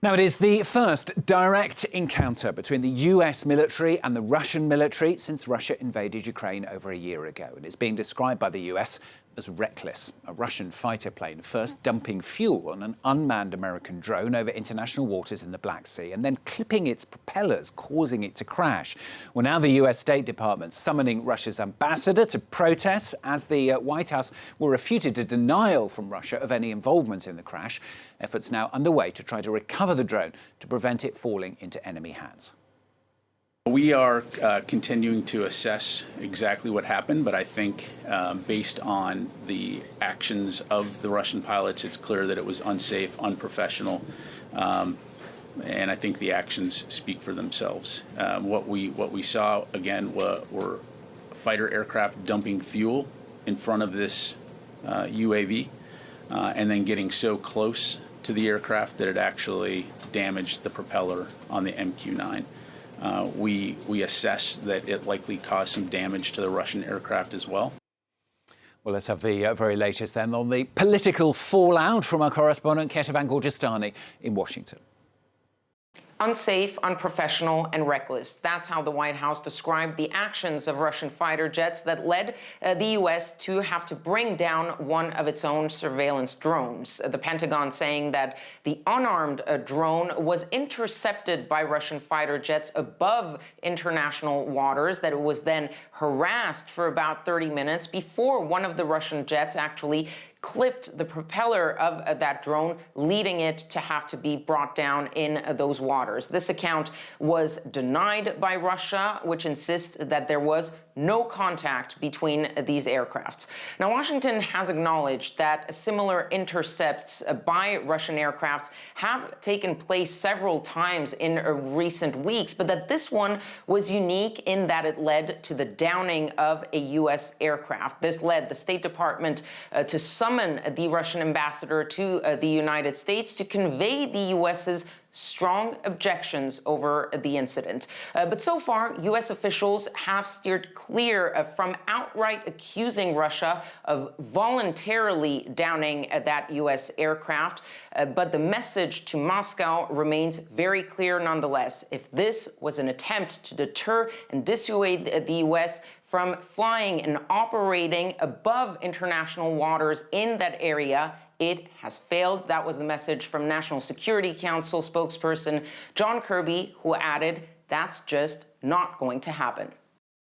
Now, it is the first direct encounter between the US military and the Russian military since Russia invaded Ukraine over a year ago. And it's being described by the US as reckless. A Russian fighter plane first dumping fuel on an unmanned American drone over international waters in the Black Sea and then clipping its propellers, causing it to crash. Well, now the US State Department summoning Russia's ambassador to protest as the White House refuted a denial from Russia of any involvement in the crash. Efforts now underway to try to recover the drone to prevent it falling into enemy hands. We are continuing to assess exactly what happened, but I think based on the actions of the Russian pilots, it's clear that it was unsafe, unprofessional, and I think the actions speak for themselves. What we saw, again, were fighter aircraft dumping fuel in front of this UAV and then getting so close to the aircraft that it actually damaged the propeller on the MQ-9. We assess that it likely caused some damage to the Russian aircraft as well. Well, let's have the very latest then on the political fallout from our correspondent Ketavan Gorjistani in Washington. Unsafe, unprofessional, and reckless. That's how the White House described the actions of Russian fighter jets that led the U.S. to have to bring down one of its own surveillance drones. The Pentagon saying that the unarmed drone was intercepted by Russian fighter jets above international waters, that it was then harassed for about 30 minutes before one of the Russian jets actually clipped the propeller of that drone, leading it to have to be brought down in those waters. This account was denied by Russia, which insists that there was no contact between these aircrafts. Now, Washington has acknowledged that similar intercepts by Russian aircrafts have taken place several times in recent weeks, but that this one was unique in that it led to the downing of a U.S. aircraft. This led the State Department to summon the Russian ambassador to the United States to convey the U.S.'s strong objections over the incident. But so far, U.S. officials have steered clear from outright accusing Russia of voluntarily downing that U.S. aircraft. But the message to Moscow remains very clear nonetheless. If this was an attempt to deter and dissuade the U.S. from flying and operating above international waters in that area, it has failed. That was the message from National Security Council spokesperson John Kirby, who added, that's just not going to happen.